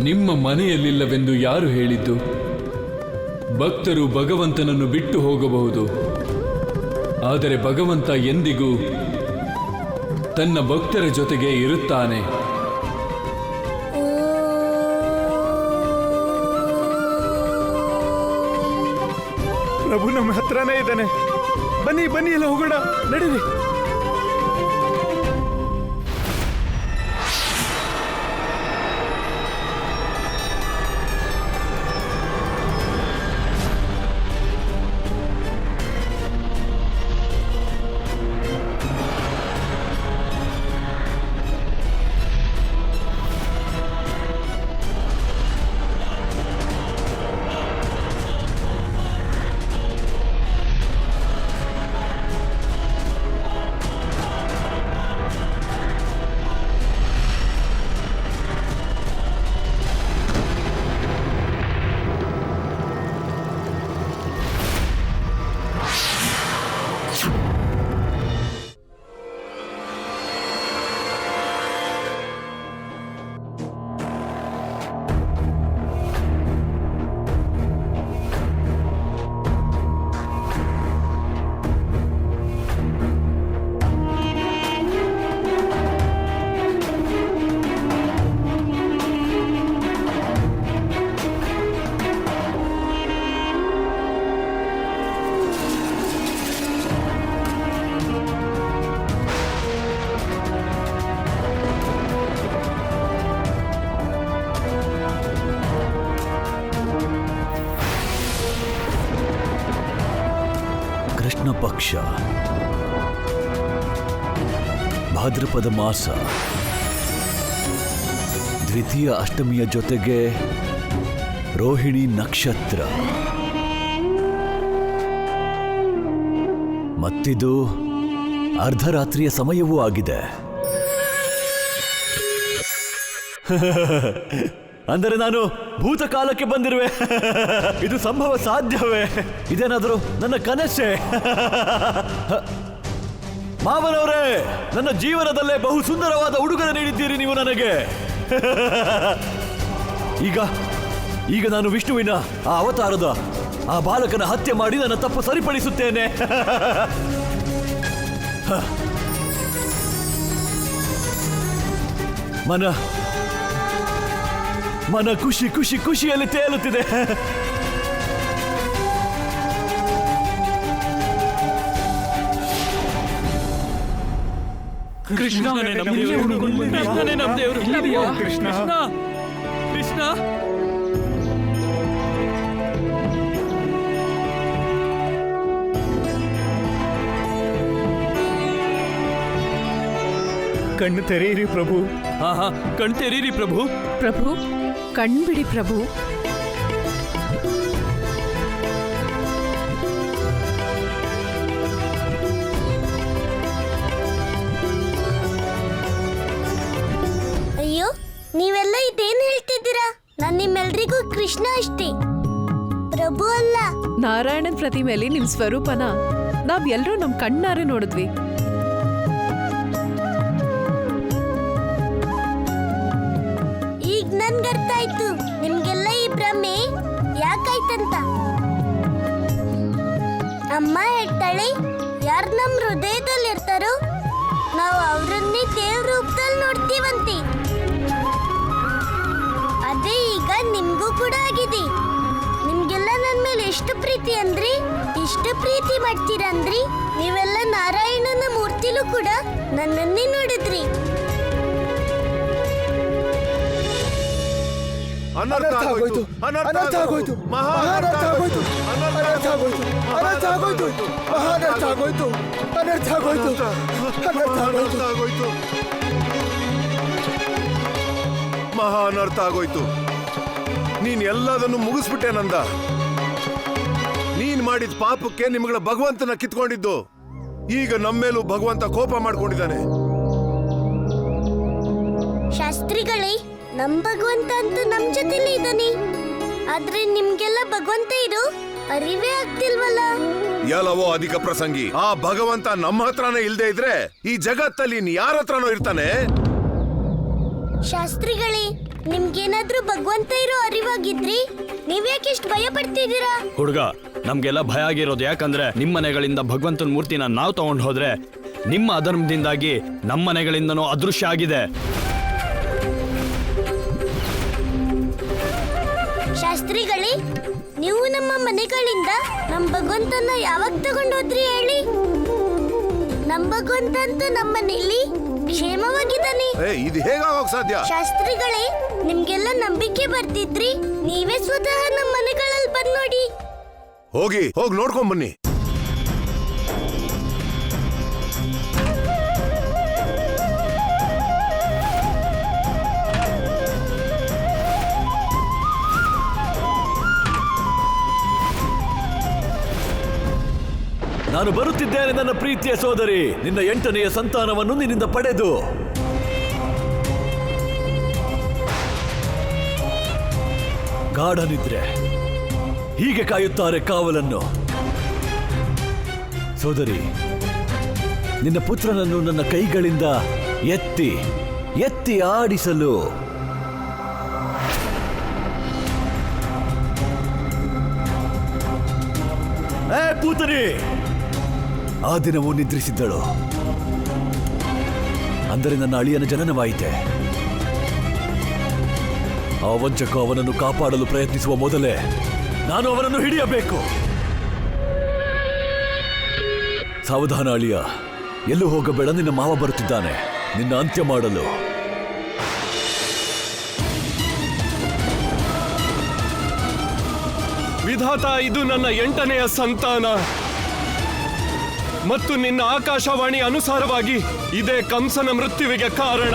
ನಿಮ್ಮ ಮನೆಯಲ್ಲಿಲ್ಲವೆಂದು ಯಾರು ಹೇಳಿದ್ದು? ಭಕ್ತರು ಭಗವಂತನನ್ನು ಬಿಟ್ಟು ಹೋಗಬಹುದು, ಆದರೆ ಭಗವಂತ ಎಂದಿಗೂ ತನ್ನ ಭಕ್ತರ ಜೊತೆಗೆ ಇರುತ್ತಾನೆ. ಪ್ರಭು ನಮ್ಮ ಹತ್ರನೇ ಇದ್ದಾನೆ. ಬನ್ನಿ ಬನ್ನಿ, ಎಲ್ಲ ಹೋಗೋಣ, ನಡೀರಿ. ಕೃಷ್ಣ ಪಕ್ಷ, ಭಾದ್ರಪದ ಮಾಸ, ದ್ವಿತೀಯ ಅಷ್ಟಮಿಯ ಜೊತೆಗೆ ರೋಹಿಣಿ ನಕ್ಷತ್ರ. ಮತ್ತಿದು ಅರ್ಧರಾತ್ರಿಯ ಸಮಯವೂ ಆಗಿದೆ. ಅಂದರೆ ನಾನು ಭೂತಕಾಲಕ್ಕೆ ಬಂದಿರುವೆ. ಇದು ಸಂಭವ ಸಾಧ್ಯವೇ? ಇದೇನಾದರೂ ನನ್ನ ಕನಸೇ? ಮಾವನವರೇ, ನನ್ನ ಜೀವನದಲ್ಲೇ ಬಹು ಸುಂದರವಾದ ಉಡುಗೊರೆ ನೀಡಿದ್ದೀರಿ ನೀವು ನನಗೆ. ಈಗ ನಾನು ವಿಷ್ಣುವಿನ ಆ ಅವತಾರದ ಆ ಬಾಲಕನ ಹತ್ಯೆ ಮಾಡಿ ನನ್ನ ತಪ್ಪು ಸರಿಪಡಿಸುತ್ತೇನೆ. ಮನ ಖುಷಿ ಖುಷಿ ಖುಷಿಯಲ್ಲಿ ತೇಲುತ್ತಿದೆ. ಕೃಷ್ಣ ಕೃಷ್ಣ ಕಣ್ಣು ತೆರೆಯಿರಿ ಪ್ರಭು. ಕಣ್ ತೆರೀರಿ ಪ್ರಭು. ಪ್ರಭು, ಕಣ್ಬಿಡಿ ಪ್ರಭು. ಅಯ್ಯೋ, ನೀವೆಲ್ಲ ಇದೇನ್ ಹೇಳ್ತಿದ್ದೀರಾ? ನಾನ್ ನಿಮ್ಮೆಲ್ರಿಗೂ ಕೃಷ್ಣ ಅಷ್ಟೇ, ಪ್ರಭು ಅಲ್ಲ. ನಾರಾಯಣನ್ ಪ್ರತಿಮೆಯಲ್ಲಿ ನಿಮ್ ಸ್ವರೂಪನ ನಾವ್ ಎಲ್ರೂ ನಮ್ ಕಣ್ಣಾರೆ ನೋಡಿದ್ವಿ. ಈಗ ನನ್ಗೆ ಅರ್ಥ ಆಯ್ತು ನಿಮ್ಗೆಲ್ಲ ಈ ಭ್ರಮೆ ಯಾಕಾಯ್ತಂತ. ಅಮ್ಮ ಹೇಳ್ತಾಳೆ, ಯಾರು ನಮ್ ಹೃದಯದಲ್ಲಿ ಇರ್ತಾರೋ ನಾವು ಅವ್ರನ್ನೇ ದೇವ್ರ ರೂಪದಲ್ಲಿ ನೋಡ್ತೀವಂತೆ. ಅದೇ ಈಗ ನಿಮ್ಗೂ ಕೂಡ ಆಗಿದೆ. ನಿಮ್ಗೆಲ್ಲ ನನ್ ಮೇಲೆ ಎಷ್ಟು ಪ್ರೀತಿ ಅಂದ್ರಿ, ಇಷ್ಟು ಪ್ರೀತಿ ಮಾಡ್ತೀರಂದ್ರಿ. ನೀವೆಲ್ಲ ನಾರಾಯಣನ ಮೂರ್ತಿಲೂ ಕೂಡ ನನ್ನನ್ನೇ ನೋಡಿದ್ರಿ. ಅನರ್ಥ ಆಗೋಯ್ತು, ಅನರ್ಥ ಆಗೋಯ್ತು, ಮಹಾನರ್ಥ ಆಗೋಯ್ತು, ಅನರ್ಥ ಆಗೋಯ್ತು, ಅನರ್ಥ ಆಗೋಯ್ತು, ಮಹಾನರ್ಥ ಆಗೋಯ್ತು, ಅನರ್ಥ ಆಗೋಯ್ತು, ಅನರ್ಥ ಆಗೋಯ್ತು, ಮಹಾನರ್ಥ ಆಗೋಯ್ತು. ನೀನ್ ಎಲ್ಲದನ್ನು ಮುಗಿಸ್ಬಿಟ್ಟೆ ನಂದ. ನೀನ್ ಮಾಡಿದ ಪಾಪಕ್ಕೆ ನಿಮ್ಗಳ ಭಗವಂತನ ಕಿತ್ಕೊಂಡಿದ್ದು. ಈಗ ನಮ್ಮೇಲೂ ಭಗವಂತ ಕೋಪ ಮಾಡ್ಕೊಂಡಿದ್ದಾನೆ. ಶಾಸ್ತ್ರಿಗಳೇ, ನಮ್ ಭಗವಂತ ಅಂತೂ ನಮ್ ಜೊತೆಲೇ ಇದ್ದಾನೆ. ಆದ್ರೆ ನಿಮ್ಗೆಲ್ಲ ಭಗವಂತ ಇರೋ ಅರಿವೇ ಆಗ್ತಿಲ್ವಲ್ಲ. ಎಲ್ಲವೋ ಅಧಿಕ ಪ್ರಸಂಗಿ. ಆ ಭಗವಂತ ನಮ್ಮ ಹತ್ರನೇ ಇಲ್ದೇ ಇದ್ರೆ ಈ ಜಗತ್ತಲ್ಲಿ ಯಾರ ಹತ್ರನೋ ಇರ್ತಾನೆ. ಶಾಸ್ತ್ರಿಗಳೇ, ನಿಮ್ಗೇನಾದ್ರೂ ಭಗವಂತ ಇರೋ ಅರಿವಾಗಿದ್ರಿ ನೀವ್ಯಾಕೆ ಇಷ್ಟು ಭಯ ಪಡ್ತಿದ್ದೀರಾ? ಹುಡುಗ, ನಮ್ಗೆಲ್ಲ ಭಯ ಆಗಿರೋದು ಯಾಕಂದ್ರೆ ನಿಮ್ಮ ಮನೆಗಳಿಂದ ಭಗವಂತನ ಮೂರ್ತಿನ ನಾವು ತಗೊಂಡು ಹೋದ್ರೆ ನಿಮ್ಮ ಅಧರ್ಮದಿಂದಾಗಿ ನಮ್ಮ ಮನೆಗಳಿಂದನೂ ಅದೃಶ್ಯ ಆಗಿದೆ. ಶಾಸ್ತ್ರಿಗಳೇ, ನೀವು ನಮ್ಮ ಮನೆಗಳಿಂದ ನಮ್ಮ ಭಗವಂತನ ಯಾವಾಗ ತಗೊಂಡೋದ್ರಿ ಹೇಳಿ? ನಮ್ಮ ಭಗವಂತ ಅಂತೂ ನಮ್ಮ ಮನೆಯಲ್ಲಿ ಕ್ಷೇಮವಾಗಿದ್ದಾನೆ. ಇದು ಹೇಗಾಗೋಕ್ ಸಾಧ್ಯ? ಶಾಸ್ತ್ರಿಗಳೇ, ನಿಮ್ಗೆಲ್ಲ ನಂಬಿಕೆ ಬರ್ತಿದ್ರಿ ನೀವೇ ಸ್ವತಃ ನಮ್ಮ ಮನೆಗಳಲ್ಲಿ ಬಂದ್ ನೋಡಿ. ಹೋಗಿ ನೋಡ್ಕೊಂಡ್ ಬನ್ನಿ. ನಾನು ಬರುತ್ತಿದ್ದೇನೆ ನನ್ನ ಪ್ರೀತಿಯ ಸೋದರಿ, ನಿನ್ನ 8ನೆಯ ಸಂತಾನವನ್ನು ನಿನ್ನಿಂದ ಪಡೆದು. ಗಾಢ ನಿದ್ರೆ ಹೀಗೆ ಕಾಯುತ್ತಾರೆ ಕಾವಲನ್ನು. ಸೋದರಿ, ನಿನ್ನ ಪುತ್ರನನ್ನು ನನ್ನ ಕೈಗಳಿಂದ ಎತ್ತಿ ಆಡಿಸಲು ಪೂತನಿ ಆ ದಿನವೂ ನಿದ್ರಿಸಿದ್ದಳು. ಅಂದರೆ ನನ್ನ ಅಳಿಯನ ಜನನವಾಯಿತೆ. ಆ ವಂಚಕ ಅವನನ್ನು ಕಾಪಾಡಲು ಪ್ರಯತ್ನಿಸುವ ಮೊದಲೇ ನಾನು ಅವನನ್ನು ಹಿಡಿಯಬೇಕು. ಸಾವಧಾನ ಅಳಿಯ, ಎಲ್ಲೂ ಹೋಗಬೇಡ, ನಿನ್ನ ಮಾವ ಬರುತ್ತಿದ್ದಾನೆ ನಿನ್ನ ಅಂತ್ಯ ಮಾಡಲು. ವಿಧಾತ, ಇದು ನನ್ನ 8ನೆಯ ಸಂತಾನ ಮತ್ತು ನಿನ್ನ ಆಕಾಶವಾಣಿ ಅನುಸಾರವಾಗಿ ಇದೇ ಕಂಸನ ಮೃತ್ಯುವಿಗೆ ಕಾರಣ.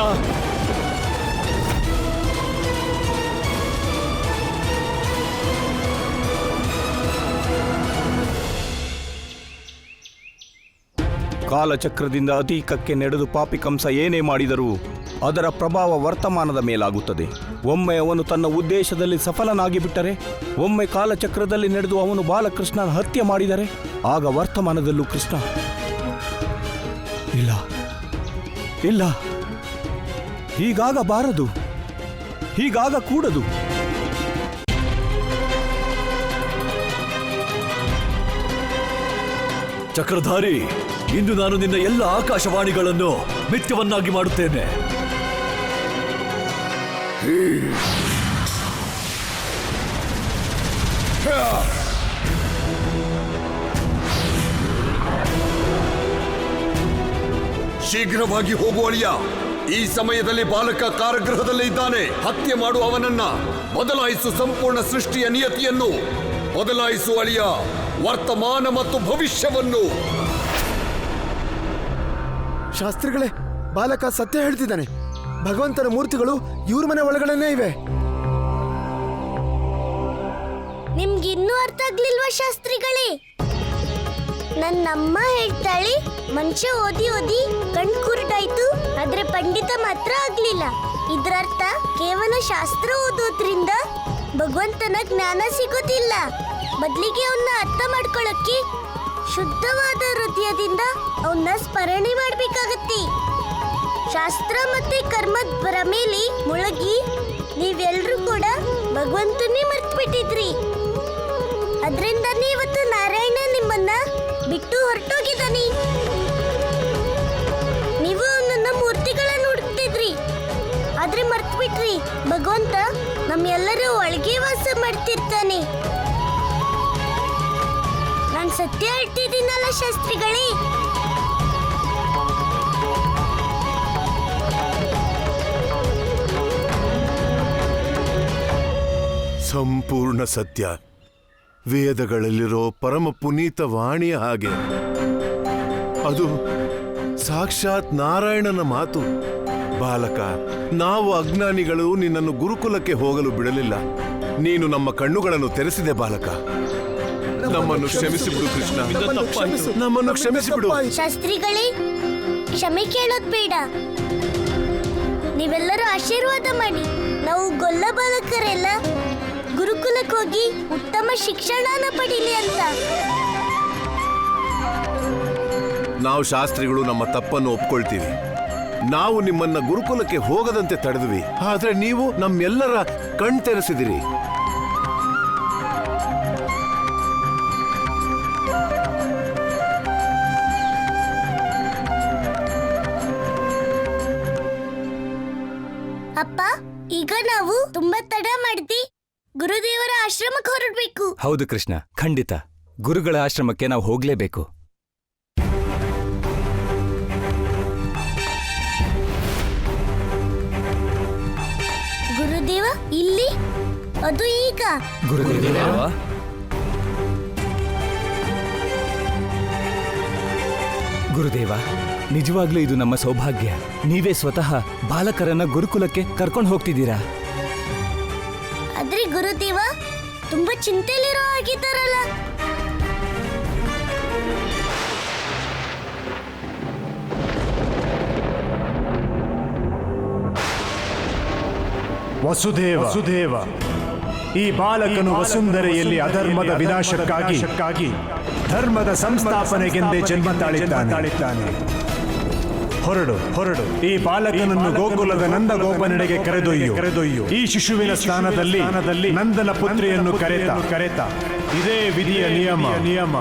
ಕಾಲಚಕ್ರದಿಂದ ಅತೀಕಕ್ಕೆ ನಡೆದು ಪಾಪಿ ಕಂಸ ಏನೇ ಮಾಡಿದರೂ ಅದರ ಪ್ರಭಾವ ವರ್ತಮಾನದ ಮೇಲಾಗುತ್ತದೆ. ಒಮ್ಮೆ ಅವನು ತನ್ನ ಉದ್ದೇಶದಲ್ಲಿ ಸಫಲನಾಗಿ ಬಿಟ್ಟರೆ, ಒಮ್ಮೆ ಕಾಲಚಕ್ರದಲ್ಲಿ ನಡೆದು ಅವನು ಬಾಲಕೃಷ್ಣನ ಹತ್ಯೆ ಮಾಡಿದರೆ, ಆಗ ವರ್ತಮಾನದಲ್ಲೂ ಕೃಷ್ಣ ಇಲ್ಲ, ಹೀಗಾಗಬಾರದು, ಹೀಗಾಗಕೂಡದು. ಚಕ್ರಧಾರಿ, ಇಂದು ನಾನು ನಿನ್ನ ಎಲ್ಲ ಆಕಾಶವಾಣಿಗಳನ್ನು ಮಿಥ್ಯವನ್ನಾಗಿ ಮಾಡುತ್ತೇನೆ. ಶೀಘ್ರವಾಗಿ ಹೋಗು ಅಳಿಯ. ಈ ಸಮಯದಲ್ಲಿ ಬಾಲಕ ಕಾರಾಗೃಹದಲ್ಲೇ ಇದ್ದಾನೆ. ಹತ್ಯೆ ಮಾಡು ಅವನನ್ನ. ಬದಲಾಯಿಸು ಸಂಪೂರ್ಣ ಸೃಷ್ಟಿಯ ನಿಯತಿಯನ್ನು. ಬದಲಾಯಿಸು ಅಳಿಯ, ವರ್ತಮಾನ ಮತ್ತು ಭವಿಷ್ಯವನ್ನು. ಶಾಸ್ತ್ರಿಗಳೇ, ಬಾಲಕ ಸತ್ಯ ಹೇಳ್ತಿದ್ದಾನೆ. ಭಗವಂತನ ಮೂರ್ತಿಗಳು ಇವ್ರ ಮನೆ ಒಳಗಡೆನೇ ಇವೆ. ನಿಮ್ಗಿನ್ನೂ ಅರ್ಥ ಆಗ್ಲಿಲ್ವಾ ಶಾಸ್ತ್ರಿಗಳೇ? ನನ್ನಮ್ಮ ಹೇಳ್ತಾಳೆ, ಮನುಷ್ಯ ಓದಿ ಕಣ್ ಕುರುಟಾಯ್ತು, ಆದ್ರೆ ಪಂಡಿತ ಮಾತ್ರ ಆಗ್ಲಿಲ್ಲ. ಇದ್ರರ್ಥ ಕೇವಲ ಶಾಸ್ತ್ರ ಓದೋದ್ರಿಂದ ಭಗವಂತನ ಜ್ಞಾನ ಸಿಗೋದಿಲ್ಲ. ಬದಲಿಗೆ ಅವನ್ನ ಅರ್ಥ ಮಾಡ್ಕೊಳ್ಳಕ್ಕೆ ಶುದ್ಧವಾದ ಹೃದಯದಿಂದ ಅವನ್ನ ಸ್ಮರಣೆ ಮಾಡ್ಬೇಕಾಗತ್ತೆ. ಶಾಸ್ತ್ರ ಮತ್ತೆ ಕರ್ಮದ ಭ್ರಮೆಲಿ ಮುಳುಗಿ ನೀವೆಲ್ರೂ ಕೂಡ ಭಗವಂತನೇ ಮರ್ತ್ಬಿಟ್ಟಿದ್ರಿ. ಅದ್ರಿಂದನೇ ಇವತ್ತು ನಾರಾಯಣ ನಿಮ್ಮನ್ನ ಬಿಟ್ಟು ಹೊರಟೋಗಿದ್ದಾನೆ. ನೀವು ಅವನನ್ನ ಮೂರ್ತಿಗಳನ್ನ ಹುಡುಕ್ತಿದ್ರಿ, ಆದ್ರೆ ಮರ್ತ್ಬಿಟ್ರಿ ಭಗವಂತ ನಮ್ಮೆಲ್ಲರ ಒಳಗೆ ವಾಸ ಮಾಡ್ತಿರ್ತಾನೆ. ನಾನ್ ಸತ್ಯ ಹೇಳ್ತಿದ್ದೀನಲ್ಲ ಶಾಸ್ತ್ರಿಗಳೇ? ಸಂಪೂರ್ಣ ಸತ್ಯ. ವೇದಗಳಲ್ಲಿರೋ ಪರಮ ಪುನೀತ ವಾಣಿಯ ಹಾಗೆ ಅದು ಸಾಕ್ಷಾತ್ ನಾರಾಯಣನ ಮಾತು. ಬಾಲಕ, ನಾವು ಅಜ್ಞಾನಿಗಳು ನಿನ್ನನ್ನು ಗುರುಕುಲಕ್ಕೆ ಹೋಗಲು ಬಿಡಲಿಲ್ಲ. ನೀನು ನಮ್ಮ ಕಣ್ಣುಗಳನ್ನು ತೆರೆಸಿದೆ ಬಾಲಕ. ನಮ್ಮನ್ನು ಕ್ಷಮಿಸಿಬಿಡು ಕೃಷ್ಣ, ನಮ್ಮನ್ನು ಕ್ಷಮಿಸಿಬಿಡು. ಶಾಸ್ತ್ರಿಗಳೇ, ಕ್ಷಮೆ ಕೇಳೋದ್ ಬೇಡ. ನೀವೆಲ್ಲರೂ ಆಶೀರ್ವಾದ ಮಾಡಿ ನಾವು ಗೊಲ್ಲ ಬಾಲಕರೆಲ್ಲ ಗುರುಕುಲಕ್ಕೆ ಹೋಗಿ ಉತ್ತಮ ಶಿಕ್ಷಣನ ಪಡೀಲಿ ಅಂತ. ನಾವು ಶಾಸ್ತ್ರಿಗಳು ನಮ್ಮ ತಪ್ಪನ್ನು ಒಪ್ಕೊಳ್ತೀವಿ. ನಾವು ನಿಮ್ಮನ್ನ ಗುರುಕುಲಕ್ಕೆ ಹೋಗದಂತೆ ತಡೆದ್ವಿ, ಆದ್ರೆ ನೀವು ನಮ್ಮೆಲ್ಲರ ಕಣ್ ತೆರೆಸಿದಿರಿ. ಅಪ್ಪ, ಈಗ ನಾವು ತುಂಬಾ ತಡ ಮಾಡಿದ್ವಿ. ಗುರುದೇವರ ಆಶ್ರಮಕ್ಕೆ ಹೊರಡ್ಬೇಕು. ಹೌದು ಕೃಷ್ಣ, ಖಂಡಿತ ಗುರುಗಳ ಆಶ್ರಮಕ್ಕೆ ನಾವು ಹೋಗ್ಲೇಬೇಕು. ಗುರುದೇವ ಇಲ್ಲಿ, ಅದು ಈಗ. ಗುರುದೇವ, ಗುರುದೇವ, ನಿಜವಾಗ್ಲೂ ಇದು ನಮ್ಮ ಸೌಭಾಗ್ಯ. ನೀವೇ ಸ್ವತಃ ಬಾಲಕರನ್ನ ಗುರುಕುಲಕ್ಕೆ ಕರ್ಕೊಂಡು ಹೋಗ್ತಿದ್ದೀರಾ. ಆದ್ರೆ ಗುರುದೇವ ತುಂಬಾ ಚಿಂತೆಲಿರೋ ಆಗಿದ್ದಾರಲ್ಲ. ವಸುದೇವ, ಈ ಬಾಲಕನು ವಸುಂಧರೆಯಲ್ಲಿ ಅಧರ್ಮದ ವಿನಾಶಕ್ಕಾಗಿ ಧರ್ಮದ ಸಂಸ್ಥಾಪನೆಗೆಂದೇ ಜನ್ಮ ತಾಳಿದ್ದಾನೆ. ಹೊರಡು, ಈ ಬಾಲಕನನ್ನು ಗೋಕುಲದ ನಂದಗೋಪನೆಡೆಗೆ ಕರೆದೊಯ್ಯು. ಈ ಶಿಶುವಿನ ಸ್ಥಾನದಲ್ಲಿ ನಂದನ ಪುತ್ರಿಯನ್ನು ಕರೆತ. ಇದೇ ವಿಧಿಯ ನಿಯಮ.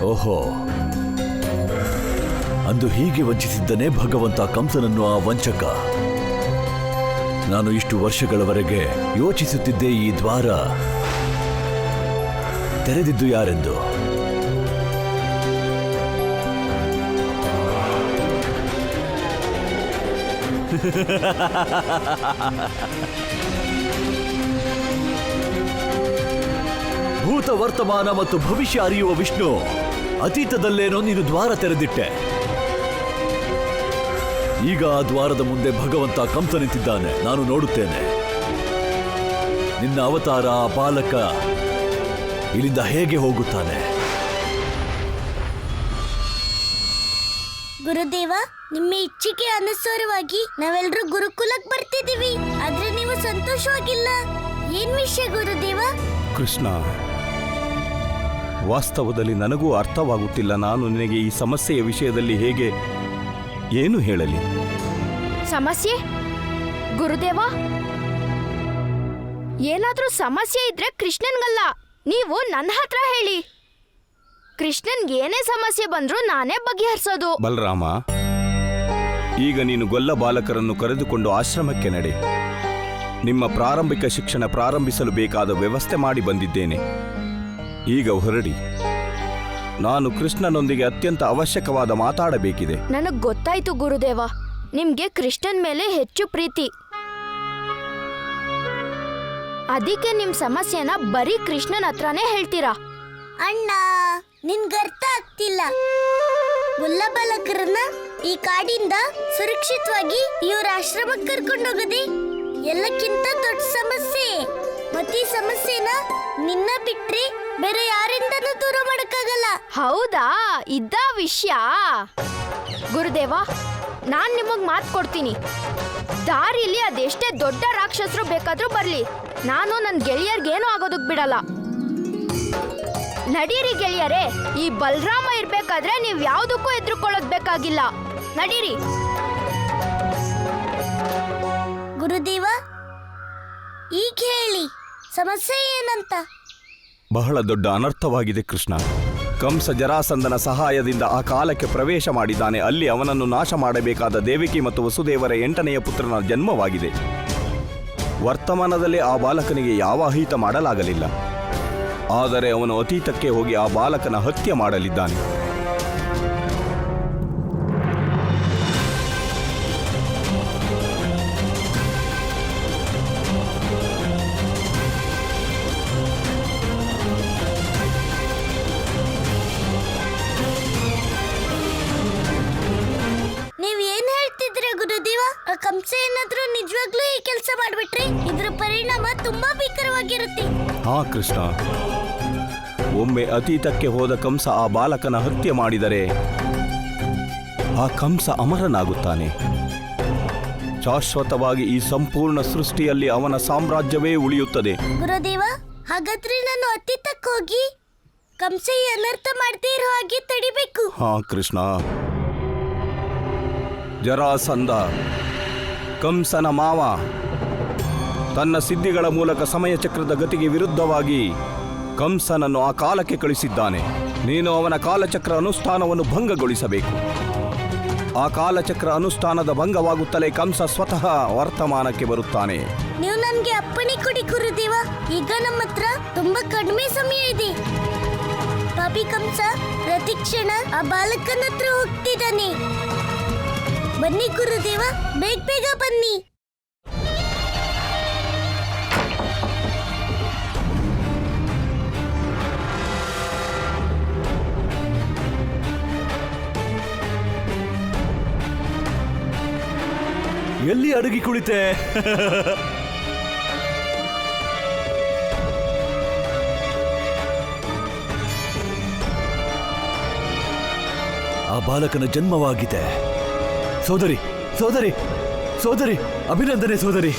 ಓಹೋ, ಅಂದು ಹೀಗೆ ವಂಚಿಸಿದ್ದನೇ ಭಗವಂತ ಕಂಸನನ್ನು, ಆ ವಂಚಕ. ನಾನು ಇಷ್ಟು ವರ್ಷಗಳವರೆಗೆ ಯೋಚಿಸುತ್ತಿದ್ದೆ, ಈ ದ್ವಾರ ತೆರೆದಿದ್ದು ಯಾರೆಂದು. ಭೂತ, ವರ್ತಮಾನ ಮತ್ತು ಭವಿಷ್ಯ ಅರಿಯುವ ವಿಷ್ಣು, ಅತೀತದಲ್ಲೇನೋ ನೀನು ದ್ವಾರ ತೆರೆದಿಟ್ಟೆ. ಈಗ ಆ ದ್ವಾರದ ಮುಂದೆ ಭಗವಂತ ಕಂಸ ನಿಂತಿದ್ದಾನೆ. ನಾನು ನೋಡುತ್ತೇನೆ. ನಿನ್ನ ಅವತಾರ, ಆ ಬಾಲಕ ಇಲ್ಲಿಂದ ಹೇಗೆ ಹೋಗುತ್ತಾನೆ? ಗುರುದೇವ, ನಿಮ್ಮ ಇಚ್ಛೆಗೆ ಅನುಸಾರವಾಗಿ ನಾವೆಲ್ಲರೂ ಗುರುಕುಲಕ್ಕೆ ಬರ್ತಿದ್ದೀವಿ. ಆದ್ರೆ ನೀವು ಸಂತೋಷವಾಗಿಲ್ಲ. ಏನ್ ವಿಷಯ ಗುರುದೇವ? ಕೃಷ್ಣ, ವಾಸ್ತವದಲ್ಲಿ ನನಗೂ ಅರ್ಥವಾಗುತ್ತಿಲ್ಲ. ನಾನು ನಿನಗೆ ಈ ಸಮಸ್ಯೆಯ ವಿಷಯದಲ್ಲಿ ಹೇಗೆ ಏನು ಹೇಳಲಿ? ಸಮಸ್ಯೆ? ಗುರುದೇವ, ಏನಾದ್ರೂ ಸಮಸ್ಯೆ ಇದ್ರೆ ಕೃಷ್ಣನ್ಗಲ್ಲ, ನೀವು ನನ್ನ ಹತ್ರ ಹೇಳಿ. ಕೃಷ್ಣನ್ಗೆ ಏನೇ ಸಮಸ್ಯೆ ಬಂದ್ರೂ ನಾನೇ ಬಗೆಹರಿಸೋದು. ಬಲರಾಮ, ಈಗ ನೀನು ಗೊಲ್ಲ ಬಾಲಕರನ್ನು ಕರೆದುಕೊಂಡು ಆಶ್ರಮಕ್ಕೆ ನಡೆ. ನಿಮ್ಮ ಪ್ರಾರಂಭಿಕ ಶಿಕ್ಷಣ ಪ್ರಾರಂಭಿಸಲು ಬೇಕಾದ ವ್ಯವಸ್ಥೆ ಮಾಡಿ ಬಂದಿದ್ದೇನೆ. ಈಗ ಹೊರಡಿ. ನಾನು ಕೃಷ್ಣನೊಂದಿಗೆ ಅತ್ಯಂತ ಅವಶ್ಯಕವಾದ ಮಾತಾಡಬೇಕಿದೆ. ನನಗ್ ಗೊತ್ತಾಯ್ತು ಗುರುದೇವ, ನಿಮ್ಗೆ ಕೃಷ್ಣನ್ ಮೇಲೆ ಹೆಚ್ಚು ಪ್ರೀತಿ. ಅದಕ್ಕೆ ನಿಮ್ ಸಮಸ್ಯೆನ ಬರೀ ಕೃಷ್ಣನ್ ಹತ್ರನೇ ಹೇಳ್ತೀರಾ. ಅಣ್ಣ, ನಿನ್ಗರ್ಥ ಆಗ್ತಿಲ್ಲ. ಗೊಲ್ಲ ಬಾಲಕರನ್ನ ಈ ಕಾಡಿಂದ ಸುರಕ್ಷಿತವಾಗಿ ಇವ್ರ ಆಶ್ರಮಕ್ಕೆ ಕರ್ಕೊಂಡೋಗದೆ ಎಲ್ಲಕ್ಕಿಂತ ದೊಡ್ಡ ಸಮಸ್ಯೆ. ಮತ್ತೆ ಈ ಸಮಸ್ಯೆನ ನಿನ್ನ ಬಿಟ್ರೆ ಬೇರೆ ಯಾರಿಂದನೂ ದೂರ ಮಾಡಕ್ಕಾಗಲ್ಲ. ಹೌದಾ, ಇದ್ದ ವಿಷಯ. ಗುರುದೇವ, ನಾನ್ ನಿಮಗ್ ಮಾತು ಕೊಡ್ತೀನಿ. ದಾರಿಲಿ ಅದೆಷ್ಟೇ ದೊಡ್ಡ ರಾಕ್ಷಸರು ಬೇಕಾದ್ರೂ ಬರ್ಲಿ, ನಾನು ನನ್ನ ಗೆಳೆಯರ್ಗೇನು ಆಗೋದಕ್ ಬಿಡಲ್ಲ. ನಡೀರಿ ಗೆಳೆಯರೇ, ಈ ಬಲರಾಮ ಇರ್ಬೇಕಾದ್ರೆ ನೀವ್ ಯಾವ್ದಕ್ಕೂ ಎದುರುಕೊಳ್ಳೋದ್ ಬೇಕಾಗಿಲ್ಲ. ನಡೀರಿ. ಗುರುದೇವ, ಈಗ ಹೇಳಿ ಸಮಸ್ಯೆ ಏನಂತ. ಬಹಳ ದೊಡ್ಡ ಅನರ್ಥವಾಗಿದೆ ಕೃಷ್ಣ. ಕಂಸ ಜರಾಸಂಧನ ಸಹಾಯದಿಂದ ಆ ಕಾಲಕ್ಕೆ ಪ್ರವೇಶ ಮಾಡಿದ್ದಾನೆ. ಅಲ್ಲಿ ಅವನನ್ನು ನಾಶ ಮಾಡಬೇಕಾದ ದೇವಕಿ ಮತ್ತು ವಸುದೇವರ 8ನೆಯ ಪುತ್ರನ ಜನ್ಮವಾಗಿದೆ. ವರ್ತಮಾನದಲ್ಲಿ ಆ ಬಾಲಕನಿಗೆ ಯಾವ ಅಹಿತ ಮಾಡಲಾಗಲಿಲ್ಲ. ಆದರೆ ಅವನು ಅತೀತಕ್ಕೆ ಹೋಗಿ ಆ ಬಾಲಕನ ಹತ್ಯೆ ಮಾಡಲಿದ್ದಾನೆ. ನೀವ್ ಏನ್ ಹೇಳ್ತಿದ್ರೆ ಗುರುದೇವ? ಆ ಕಂಸ ಏನಾದ್ರೂ ನಿಜವಾಗ್ಲೂ ಈ ಕೆಲಸ ಮಾಡ್ಬಿಟ್ರೆ ಇದ್ರ ಪರಿಣಾಮ ತುಂಬಾ ಭೀಕರವಾಗಿರುತ್ತೆ. ಹಾ ಕೃಷ್ಣ, ಒಮ್ಮೆ ಅತೀತಕ್ಕೆ ಹೋದ ಕಂಸ ಆ ಬಾಲಕನ ಹತ್ಯೆ ಮಾಡಿದರೆ ಆ ಕಂಸ ಅಮರನಾಗುತ್ತಾನೆ. ಶಾಶ್ವತವಾಗಿ ಈ ಸಂಪೂರ್ಣ ಸೃಷ್ಟಿಯಲ್ಲಿ ಅವನ ಸಾಮ್ರಾಜ್ಯವೇ ಉಳಿಯುತ್ತದೆ. ಗುರುದೇವ, ಹಾಗಾದ್ರೆ ನಾನು ಅತೀತಕ್ಕೆ ಹೋಗಿ ಕಂಸ ಈ ಅನರ್ಥ ಮಾಡದೇ ಇರೋ ಹಾಗೆ ತಡಿಬೇಕು. ಹಾ ಕೃಷ್ಣ, ಜರಾಸಂಧ ಕಂಸನ ಮಾವ ತನ್ನ ಸಿದ್ಧಿಗಳ ಮೂಲಕ ಸಮಯ ಚಕ್ರದ ಗತಿಗೆ ವಿರುದ್ಧವಾಗಿ ಕಂಸನನ್ನು ಆ ಕಾಲಕ್ಕೆ ಕಳಿಸಿದ್ದಾನೆ. ನೀನು ಅವನ ಕಾಲಚಕ್ರ ಅನುಷ್ಠಾನವನ್ನು ಭಂಗಗೊಳಿಸಬೇಕು. ಆ ಕಾಲಚಕ್ರ ಅನುಷ್ಠಾನದ ಭಂಗವಾಗುತ್ತಲೇ ಕಂಸ ಸ್ವತಃ ವರ್ತಮಾನಕ್ಕೆ ಬರುತ್ತಾನೆ. ನೀವು ನನ್ಗೆ ಅಪ್ಪಣೆ ಕೊಡಿ ಗುರುದೇವ. ಈಗ ನಮ್ಮ ಹತ್ರ ತುಂಬಾ ಕಡಿಮೆ ಸಮಯ ಇದೆ. ಪಾಪಿ ಕಂಸ ಪ್ರತಿಕ್ಷಣ ಆ ಬಾಲಕನ ಹತ್ರ ಹೋಗ್ತಿದ್ದಾನೆ. ಬನ್ನಿ ಗುರುದೇವ, ಬೇಗ ಬೇಗ ಬನ್ನಿ. ಎಲ್ಲಿ ಅಡಗಿ ಕುಳಿತೆ? ಆ ಬಾಲಕನ ಜನ್ಮವಾಗಿದೆ. ಸೋದರಿ ಸೋದರಿ ಸೋದರಿ, ಅಭಿನಂದನೆ ಸೋದರಿ.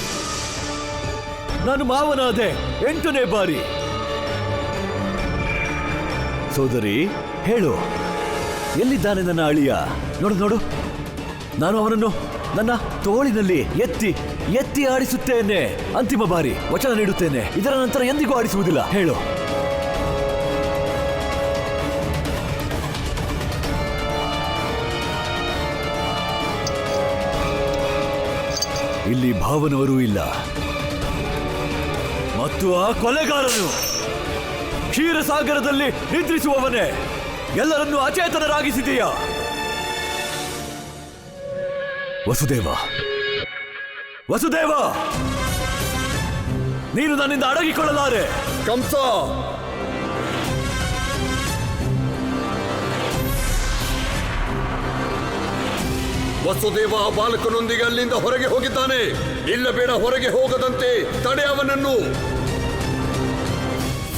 ನಾನು ಮಾವನಾದೆ 8ನೇ ಬಾರಿ. ಸೋದರಿ ಹೇಳು, ಎಲ್ಲಿದ್ದಾನೆ ನನ್ನ ಅಳಿಯ? ನೋಡು ನೋಡು, ನಾನು ಅವನನ್ನು ನನ್ನ ತೋಳಿನಲ್ಲಿ ಎತ್ತಿ ಎತ್ತಿ ಆಡಿಸುತ್ತೇನೆ. ಅಂತಿಮ ಬಾರಿ ವಚನ ನೀಡುತ್ತೇನೆ, ಇದರ ನಂತರ ಎಂದಿಗೂ ಆಡಿಸುವುದಿಲ್ಲ. ಹೇಳು. ಇಲ್ಲಿ ಭಾವನವರೂ ಇಲ್ಲ ಮತ್ತು ಆ ಕೊಲೆಗಾರನು ಕ್ಷೀರಸಾಗರದಲ್ಲಿ ನಿದ್ರಿಸುವವನೇ. ಎಲ್ಲರನ್ನೂ ಅಚೇತನರಾಗಿಸಿದೆಯಾ? ವಸುದೇವ, ವಸುದೇವ, ನೀನು ನನ್ನಿಂದ ಅಡಗಿಕೊಳ್ಳಲಾರೆ. ಕಂಸ, ವಸುದೇವ ಆ ಬಾಲಕನೊಂದಿಗೆ ಅಲ್ಲಿಂದ ಹೊರಗೆ ಹೋಗಿದ್ದಾನೆ. ಇಲ್ಲ ಬೇಡ, ಹೊರಗೆ ಹೋಗದಂತೆ ತಡೆ ಅವನನ್ನು.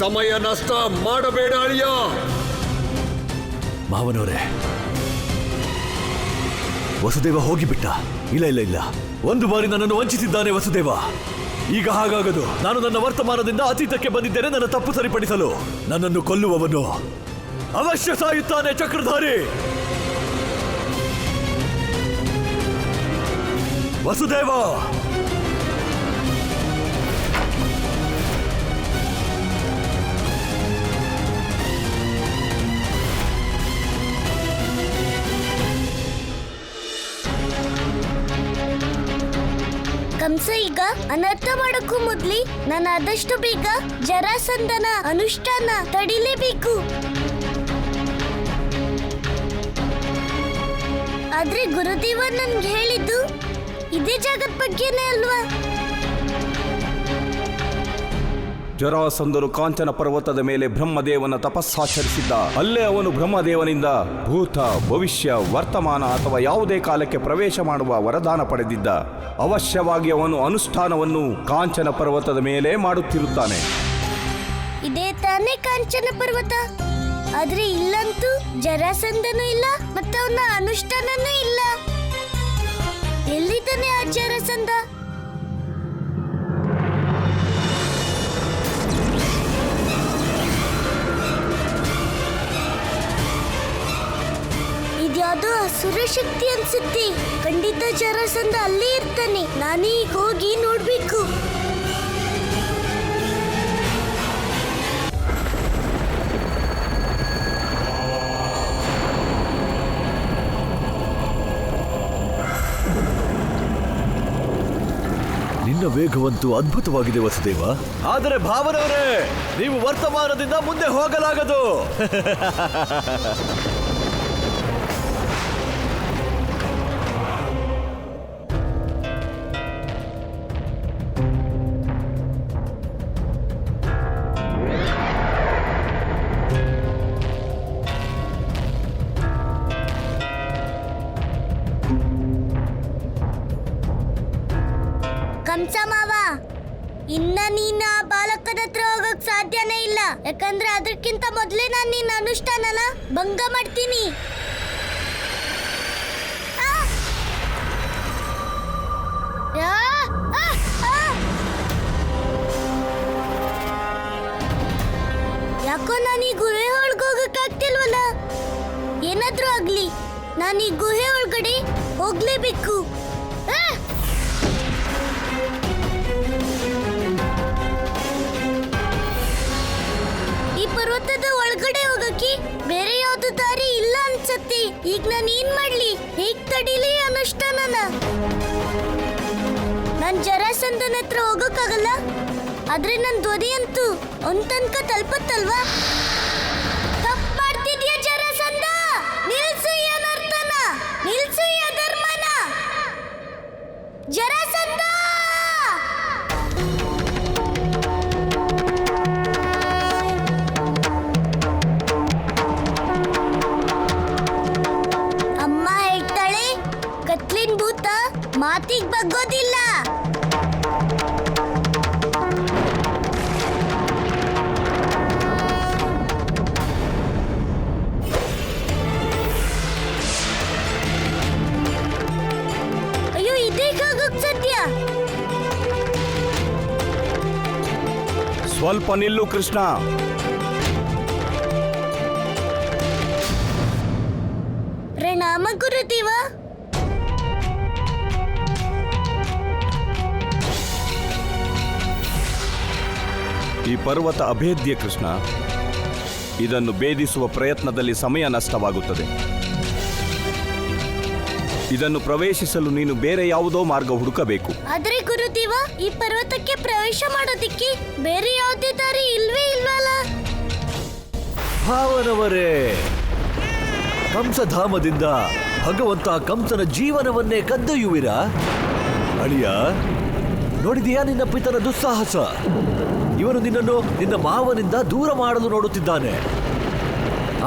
ಸಮಯ ನಷ್ಟ ಮಾಡಬೇಡ ಅಳಿಯ. ಮಾವನವರೇ, ವಸುದೇವ ಹೋಗಿಬಿಟ್ಟ. ಇಲ್ಲ ಇಲ್ಲ ಇಲ್ಲ, ಒಂದು ಬಾರಿ ನನ್ನನ್ನು ವಂಚಿಸಿದ್ದಾನೆ ವಸುದೇವ. ಈಗ ಹಾಗಾಗದು. ನಾನು ನನ್ನ ವರ್ತಮಾನದಿಂದ ಅತೀತಕ್ಕೆ ಬಂದಿದ್ದೇನೆ ನನ್ನ ತಪ್ಪು ಸರಿಪಡಿಸಲು. ನನ್ನನ್ನು ಕೊಲ್ಲುವವನು ಅವಶ್ಯ ಸಾಯುತ್ತಾನೆ. ಚಕ್ರಧಾರಿ ವಸುದೇವ, ಕಂಸ ಈಗ ಅನರ್ಥ ಮಾಡಕ್ಕೂ ಮೊದ್ಲಿ ನಾನು ಆದಷ್ಟು ಬೇಗ ಜರಾಸಂಧನ ಅನುಷ್ಠಾನ ತಡಿಲೇಬೇಕು. ಆದ್ರೆ ಗುರುದೇವ ನನ್ಗೆ ಹೇಳಿದ್ದು ಇದೇ ಜಾಗದ ಬಗ್ಗೆನೇ ಅಲ್ವಾ? ಜರಾಸಂಧನು ಕಾಂಚನ ಪರ್ವತದ ಮೇಲೆ ಬ್ರಹ್ಮದೇವನ ತಪಸ್ಸಾಚರಿಸಿದ್ದ. ಅಲ್ಲೇ ಅವನು ಬ್ರಹ್ಮದೇವನಿಂದ ಭೂತ, ಭವಿಷ್ಯ, ವರ್ತಮಾನ ಅಥವಾ ಯಾವುದೇ ಕಾಲಕ್ಕೆ ಪ್ರವೇಶ ಮಾಡುವ ವರದಾನ ಪಡೆದಿದ್ದ. ಅವಶ್ಯವಾಗಿ ಅವನು ಅನುಷ್ಠಾನವನ್ನು ಕಾಂಚನ ಪರ್ವತದ ಮೇಲೆ ಮಾಡುತ್ತಿರುತ್ತಾನೆ. ಇದೇ ತಾನೇ ಕಾಂಚನ ಪರ್ವತ. ಆದ್ರೆ ಇಲ್ಲಂತೂ ಜರಾಸಂಧನೂ ಇಲ್ಲ ಮತ್ತೆ ಅವನ ಅನುಷ್ಠಾನನೂ ಇಲ್ಲ. ಎಲ್ಲಿದ್ದಾನೆ ಆ ಜರಾಸಂಧ? ಇದ್ಯಾವುದೋ ಅಸುರ ಶಕ್ತಿ ಅನ್ಸುತ್ತೆ. ಖಂಡಿತ ಜರಾಸಂಧ ಅಲ್ಲೇ ಇರ್ತಾನೆ. ನಾನೀಗ ಹೋಗಿ ನೋಡ್ಬೇಕು. ನಿನ್ನ ವೇಗವಂತೂ ಅದ್ಭುತವಾಗಿದೆ ವಸುದೇವ. ಆದರೆ ಭಾವನವರೇ, ನೀವು ವರ್ತಮಾನದಿಂದ ಮುಂದೆ ಹೋಗಲಾಗದು. ಕಂಸ ಮಾವ, ಇನ್ನ ನೀನ್ ಆ ಬಾಲಕನ ಹತ್ರ ಹೋಗಕ್ ಸಾಧ್ಯನೇ ಇಲ್ಲ. ಯಾಕಂದ್ರೆ ಅದಕ್ಕಿಂತ ಮೊದ್ಲೇ ನಾನು ನಿನ್ನ ಅನುಷ್ಠಾನನ ಭಂಗ ಮಾಡ್ತೀನಿ. ಯಾಕೋ ನಾನು ಈ ಗುಹೆ ಒಳಗೆ ಹೋಗಕ್ಕಾಗ್ತಿಲ್ವಲ್ಲ. ಏನಾದ್ರೂ ಆಗ್ಲಿ, ನಾನು ಈ ಗುಹೆ ಒಳಗಡೆ ಹೋಗ್ಲೇಬೇಕು. ಈ ಪರ್ವತದ ಒಳಗಡೆ ಹೋಗಕ್ಕೆ ಬೇರೆ ಯಾವ್ದು ದಾರಿ ಇಲ್ಲ ಅನ್ಸತ್ತೆ. ಈಗ ನಾನು ಏನ್ ಮಾಡ್ಲಿ? ಹೇಗ್ ತಡೀಲಿ ಅನುಷ್ಠಾನನ? ನಾನ್ ಜರಾಸಂಧನ ಹತ್ರ ಹೋಗಕ್ಕಾಗಲ್ಲ. ಆದ್ರೆ ನನ್ ಧ್ವನಿ ಅಂತೂ ಅವನ್ ತನಕ ತಲುಪತ್ತಲ್ವಾ? ತಪ್ಪು ಮಾಡ್ತಿದ್ಯಾ ಜರಾಸಂಧ? ನಿಲ್ಸು ಈ ಅನರ್ಥನ, ನಿಲ್ಸು ಈ ಅಧರ್ಮನ. ಜರಾಸಂಧ! ಅಮ್ಮ ಹೇಳ್ತಾಳೆ, ಕತ್ಲಿನ ಭೂತ ಮಾತಿಗೆ ಬಗ್ಗೋದಿಲ್ಲ. ಅಯ್ಯೋ, ಇದೇಗಾಗೋಕ್ ಸದ್ಯ? ಸ್ವಲ್ಪ ನಿಲ್ಲು ಕೃಷ್ಣ. ಪ್ರಣಾಮ ಗುರುದೇವ. ಈ ಪರ್ವತ ಅಭೇದ್ಯ ಕೃಷ್ಣ. ಇದನ್ನು ಭೇದಿಸುವ ಪ್ರಯತ್ನದಲ್ಲಿ ಸಮಯ ನಷ್ಟವಾಗುತ್ತದೆ. ಇದನ್ನು ಪ್ರವೇಶಿಸಲು ನೀನು ಬೇರೆ ಯಾವುದೋ ಮಾರ್ಗ ಹುಡುಕಬೇಕು. ಆದ್ರೆ ಗುರುದೇವ, ಈ ಪರ್ವತಕ್ಕೆ ಪ್ರವೇಶ ಮಾಡೋದಿಕ್ಕೆ ಬೇರೆ ಯಾವುದೇ ದಾರಿ ಇಲ್ವೇ ಇಲ್ವಲ್ಲ? ಭಾವನವರೇ, ಕಂಸಧಾಮದಿಂದ ಭಗವಂತ ಕಂಸನ ಜೀವನವನ್ನೇ ಕದ್ದೊಯ್ಯುವಿರಾ? ಅಳಿಯ, ನೋಡಿದೆಯಾ ನಿನ್ನ ಪಿತನ ದುಸ್ಸಾಹಸ? ಇವನು ನಿನ್ನನ್ನು ನಿನ್ನ ಮಾವನಿಂದ ದೂರ ಮಾಡಲು ನೋಡುತ್ತಿದ್ದಾನೆ.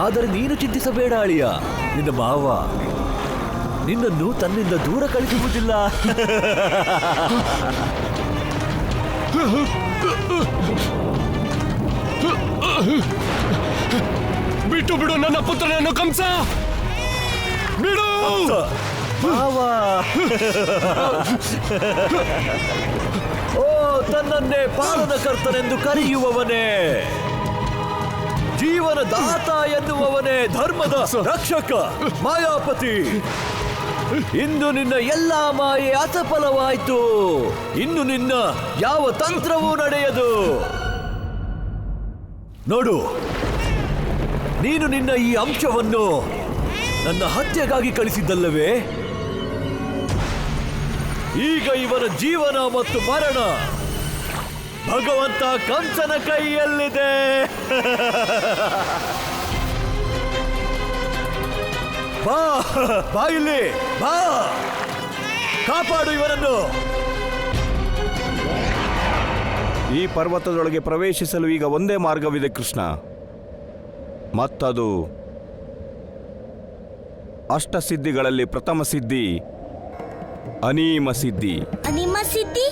ಆದರೆ ನೀನು ಚಿಂತಿಸಬೇಡ ಅಳಿಯ, ನಿನ್ನ ಮಾವ ನಿನ್ನನ್ನು ತನ್ನಿಂದ ದೂರ ಕಳಿಸುವುದಿಲ್ಲ. ಬಿಟ್ಟು ಬಿಡು ನನ್ನ ಪುತ್ರನನ್ನು ಕಂಸ, ಬಿಡು. ಮಾವ ಓ, ತನ್ನನ್ನೇ ಪಾಲನಕರ್ತನೆಂದು ಕರೆಯುವವನೇ, ಜೀವನ ದಾತ ಎನ್ನುವವನೇ, ಧರ್ಮದ ರಕ್ಷಕ ಮಾಯಾಪತಿ, ಇಂದು ನಿನ್ನ ಎಲ್ಲಾ ಮಾಯೆ ಅಸಫಲವಾಯಿತು. ಇನ್ನು ನಿನ್ನ ಯಾವ ತಂತ್ರವೂ ನಡೆಯದು. ನೋಡು, ನೀನು ನಿನ್ನ ಈ ಅಂಶವನ್ನು ನನ್ನ ಹತ್ಯೆಗಾಗಿ ಕಳಿಸಿದ್ದಲ್ಲವೇ? ಈಗ ಇವನ ಜೀವನ ಮತ್ತು ಮರಣ ಭಗವಂತ ಕಂಸನ ಕೈಯಲ್ಲಿದೆ. ಬಾ ಬಾ ಇಲ್ಲಿ, ಬಾ, ಕಾಪಾಡು ಇವನನ್ನು. ಈ ಪರ್ವತದೊಳಗೆ ಪ್ರವೇಶಿಸಲು ಈಗ ಒಂದೇ ಮಾರ್ಗವಿದೆ ಕೃಷ್ಣ, ಮತ್ತದು ಅಷ್ಟಸಿದ್ಧಿಗಳಲ್ಲಿ ಪ್ರಥಮ ಸಿದ್ಧಿ ಅನೀಮ ಸಿದ್ಧಿ. ಅನಿಮ ಸಿದ್ಧಿ?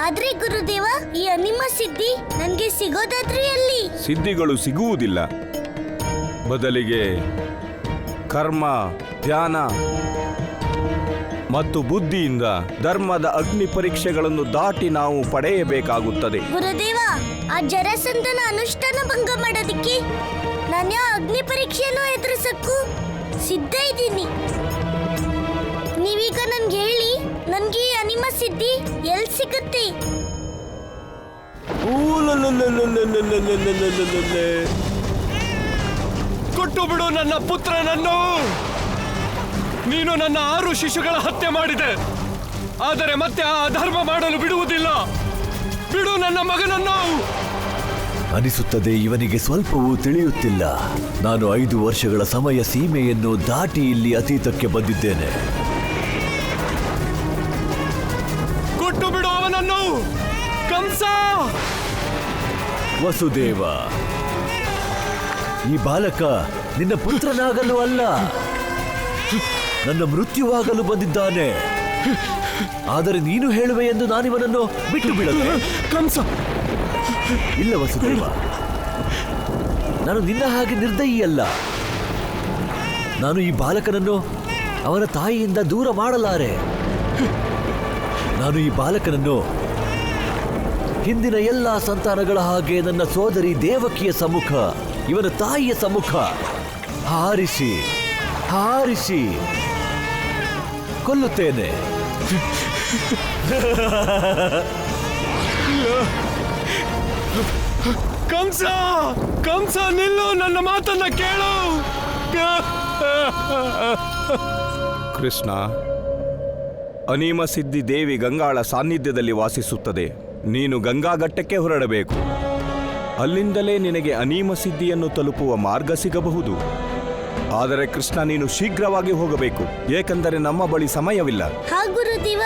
ಆದ್ರೆ ಗುರುದೇವ, ಈ ಅನಿಮ ಸಿದ್ಧಿ ನನ್ಗೆ ಸಿಗೋದಾದ್ರೆ ಎಲ್ಲಿ? ಸಿದ್ಧಿಗಳು ಸಿಗುವುದಿಲ್ಲ. ಬದಲಿಗೆ ಕರ್ಮ, ಧ್ಯಾನ ಮತ್ತು ಬುದ್ಧಿಯಿಂದ ಧರ್ಮದ ಅಗ್ನಿ ಪರೀಕ್ಷೆಗಳನ್ನು ದಾಟಿ ನಾವು ಪಡೆಯಬೇಕಾಗುತ್ತದೆ. ಗುರುದೇವ, ಆ ಜರಾಸಂಧನ ಅನುಷ್ಠಾನ ಭಂಗ ಮಾಡೋದಿಕ್ಕೆ ನಾನು ಯಾವ ಅಗ್ನಿ ಪರೀಕ್ಷೆಯನ್ನು ಎದುರಿಸಕ್ಕೂ ಸಿದ್ಧ ಇದ್ದೀನಿ. ನೀವೀಗ ನನ್ಗೆ ಹೇಳಿ, ನನ್ಗೆ ಈ ಅನಿಮ ಸಿದ್ಧಿ ಎಲ್ಲಿ ಸಿಗುತ್ತೆ? ಕೊಟ್ಟು ಬಿಡು ನನ್ನ ಪುತ್ರನನ್ನು. ನೀನು ನನ್ನ 6 ಶಿಶುಗಳ ಹತ್ಯೆ ಮಾಡಿದೆ, ಆದರೆ ಮತ್ತೆ ಆ ಅಧರ್ಮ ಮಾಡಲು ಬಿಡುವುದಿಲ್ಲ. ಬಿಡು ನನ್ನ ಮಗನನ್ನು. ಅನಿಸುತ್ತದೆ ಇವನಿಗೆ ಸ್ವಲ್ಪವೂ ತಿಳಿಯುತ್ತಿಲ್ಲ. ನಾನು 5 ವರ್ಷಗಳ ಸಮಯ ಸೀಮೆಯನ್ನು ದಾಟಿ ಇಲ್ಲಿ ಅತೀತಕ್ಕೆ ಬಂದಿದ್ದೇನೆ. ಕೊಟ್ಟು ಬಿಡು ಅವನನ್ನು ಕಂಸ. ವಸುದೇವ, ಈ ಬಾಲಕ ನಿನ್ನ ಪುತ್ರನಾಗಲು ಅಲ್ಲ, ನನ್ನ ಮೃತ್ಯುವಾಗಲು ಬಂದಿದ್ದಾನೆ. ಆದರೆ ನೀನು ಹೇಳುವೆ ಎಂದು ನಾನಿವನನ್ನು ಬಿಟ್ಟು ಬಿಡಲು ಕಂಸ. ಇಲ್ಲ ವಸುದೇವ, ನಾನು ನಿನ್ನ ಹಾಗೆ ನಿರ್ದಯಿಯಲ್ಲ. ನಾನು ಈ ಬಾಲಕನನ್ನು ಅವನ ತಾಯಿಯಿಂದ ದೂರ ಮಾಡಲಾರೆ. ನಾನು ಈ ಬಾಲಕನನ್ನು ಹಿಂದಿನ ಎಲ್ಲ ಸಂತಾನಗಳ ಹಾಗೆ ನನ್ನ ಸೋದರಿ ದೇವಕಿಯ ಸಮ್ಮುಖ, ಇವನ ತಾಯಿಯ ಸಮ್ಮುಖ ಹಾರಿಸಿ ಹಾರಿಸಿ ಕೊಲ್ಲುತ್ತೇನೆ. ಕಂಸ, ಕಂಸ ನಿಲ್ಲು, ನನ್ನ ಮಾತನ್ನ ಕೇಳು. ಕೃಷ್ಣ, ಅನೀಮ ಸಿದ್ಧಿ ದೇವಿ ಗಂಗಾಳ ಸಾನ್ನಿಧ್ಯದಲ್ಲಿ ವಾಸಿಸುತ್ತದೆ. ನೀನು ಗಂಗಾಘಟ್ಟಕ್ಕೆ ಹೊರಡಬೇಕು. ಅಲ್ಲಿಂದಲೇ ನಿನಗೆ ಅನೀಮ ಸಿದ್ಧಿಯನ್ನು ತಲುಪುವ ಮಾರ್ಗ ಸಿಗಬಹುದು. ಆದರೆ ಕೃಷ್ಣ, ನೀನು ಶೀಘ್ರವಾಗಿ ಹೋಗಬೇಕು, ಏಕೆಂದರೆ ನಮ್ಮ ಬಳಿ ಸಮಯವಿಲ್ಲ. ಹಾ ಗುರುದೇವ,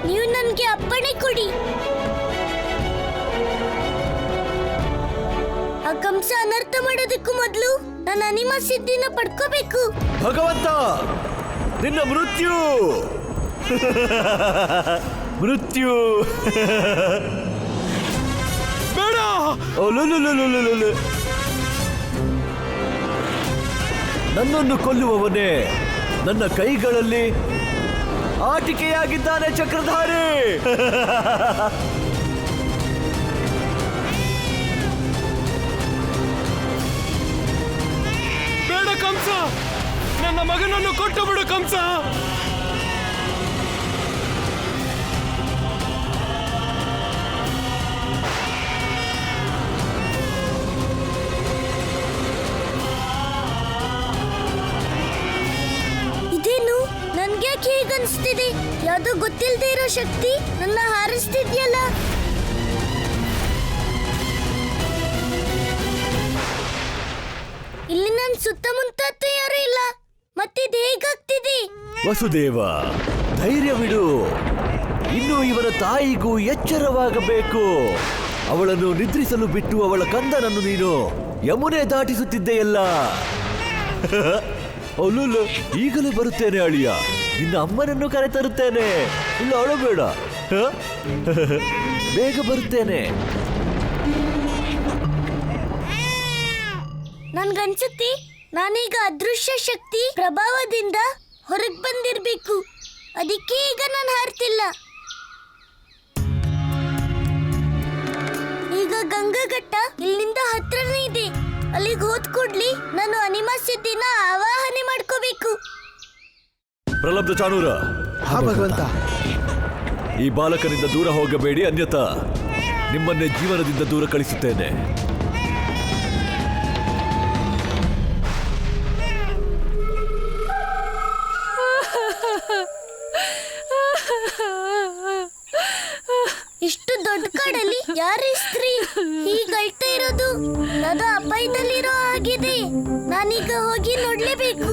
ನೀವು ನನಗೆ ಅಪ್ಪಣೆ ಕೊಡಿ. ಆ ಕಂಸ ಅನರ್ಥ ಮಾಡೋದಕ್ಕೂ ಮೊದಲು ನಾನು ಅನಿಮ ಸಿದ್ಧಿನ ಪಡ್ಕೋಬೇಕು. ಭಗವಂತ, ನಿನ್ನ ಮೃತ್ಯು ಮೃತ್ಯು ಬೇಡ. ನನ್ನನ್ನು ಕೊಲ್ಲುವವನೇ ನನ್ನ ಕೈಗಳಲ್ಲಿ ಆಟಿಕೆಯಾಗಿದ್ದಾನೆ ಚಕ್ರಧಾರಿ. ಬೇಡ ಕಂಸ, ನನ್ನ ಮಗನನ್ನು ಕೊಟ್ಟು ಬಿಡು ಕಂಸ. ಇದೇನು ನನ್ಗ್ಯಾಕೆ ಹೀಗನ್ಸ್ತಿದೆ? ಯಾವ್ದೋ ಗೊತ್ತಿಲ್ಲದೆ ಇರೋ ಶಕ್ತಿ ನನ್ನ ಹಾರಿಸ್ತಿದ್ಯಲ್ಲ. ಇಲ್ಲಿ ನನ್ನ ಸುತ್ತಮುತ್ತ ಯಾರು ಇಲ್ಲ, ಮತ್ತಿದು ಹೇಗಾಗ್ತಿದೆ? ವಸುದೇವ, ಧೈರ್ಯವಿಡು. ಇನ್ನು ಇವನ ತಾಯಿಗೂ ಎಚ್ಚರವಾಗಬೇಕು. ಅವಳನ್ನು ನಿದ್ರಿಸಲು ಬಿಟ್ಟು ಅವಳ ಕಂದನನ್ನು ನೀನು ಯಮುನೆ ದಾಟಿಸುತ್ತಿದ್ದೆಯಲ್ಲ. ಅಲ್ಲೂ ಈಗಲೇ ಬರುತ್ತೇನೆ ಅಳಿಯ, ನಿನ್ನ ಅಮ್ಮನನ್ನು ಕರೆತರುತ್ತೇನೆ. ಇಲ್ಲ, ಅಳಬೇಡ, ಬೇಗ ಬರುತ್ತೇನೆ. ನನ್ಗನ್ಸುತ್ತೆ ನಾನೀಗ ಅದೃಶ್ಯ ಶಕ್ತಿ ಪ್ರಭಾವದಿಂದ ಹೊರಗೆ ಬಂದಿರ್ಬೇಕು. ಅದಕ್ಕೆ ಈಗ ನಾನು ಹಾರ್ತಿಲ್ಲ. ಈಗ ಗಂಗಾಘಟ್ಟ ಇಲ್ಲಿಂದ ಹತ್ರನೇ ಇದೆ. ಅಲ್ಲಿಗೆ ಹೋದ್ ಕೂಡ್ಲಿ ನಾನು ಅನಿಮ ಸಿದ್ಧಿನ ಆವಾಹನೆ ಮಾಡ್ಕೋಬೇಕು. ಪ್ರಲಬ್ಧ ಚಾಣೂರ, ಭಗವಂತ, ಈ ಬಾಲಕನಿಂದ ದೂರ ಹೋಗಬೇಡಿ, ಅನ್ಯಥಾ ನಿಮ್ಮನ್ನೇ ಜೀವನದಿಂದ ದೂರ ಕಳಿಸುತ್ತೇನೆ. ಇಷ್ಟು ದೊಡ್ಡ ಕಾಡಲ್ಲಿ ಯಾರೇ ಸ್ತ್ರೀ ಹೀಗಳ್ತಾ ಇರೋದು? ಅದು ಅಪಾಯದಲ್ಲಿರೋ ಆಗಿದೆ. ನಾನೀಗ ಹೋಗಿ ನೋಡ್ಲೇಬೇಕು.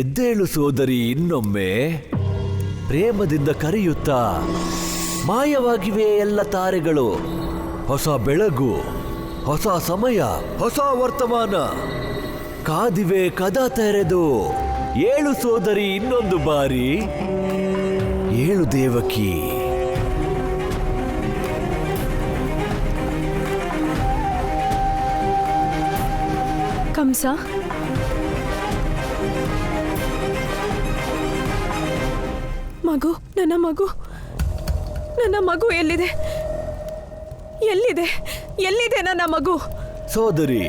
ಎದ್ದೇಳು ಸೋದರಿ, ಇನ್ನೊಮ್ಮೆ ಪ್ರೇಮದಿಂದ ಕರೆಯುತ್ತಾ. ಮಾಯವಾಗಿವೆ ಎಲ್ಲ ತಾರೆಗಳು. ಹೊಸ ಬೆಳಗು, ಹೊಸ ಸಮಯ, ಹೊಸ ವರ್ತಮಾನ ಕಾದಿವೆ ಕದ ತೆರೆದು. ಏಳು ಸೋದರಿ, ಇನ್ನೊಂದು ಬಾರಿ ಏಳು ದೇವಕಿ. ಕಂಸ, ಮಗು, ನನ್ನ ಮಗು, ನನ್ನ ಮಗು ಎಲ್ಲಿದೆ? ಎಲ್ಲಿದೆ? ಎಲ್ಲಿದೆ ನನ್ನ ಮಗು? ಸೋದರಿ,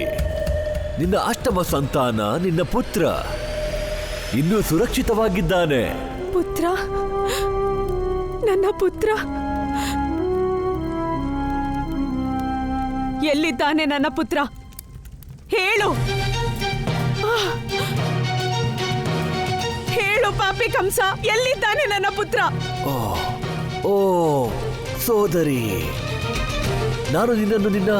ನಿನ್ನ ಅಷ್ಟಮ ಸಂತಾನ, ನಿನ್ನ ಪುತ್ರ ಇನ್ನೂ ಸುರಕ್ಷಿತವಾಗಿದ್ದಾನೆ. ಪುತ್ರ? ನನ್ನ ಪುತ್ರ ಎಲ್ಲಿದ್ದಾನೆ? ನನ್ನ ಪುತ್ರ ಹೇಳು, ಹೇಳು ಪಾಪಿ ಕಂಸ, ಎಲ್ಲಿದ್ದಾನೆ ನನ್ನ ಪುತ್ರ? ಓ ಸೋದರಿ, ನಾನು ನಿನ್ನನ್ನು ನಿನ್ನ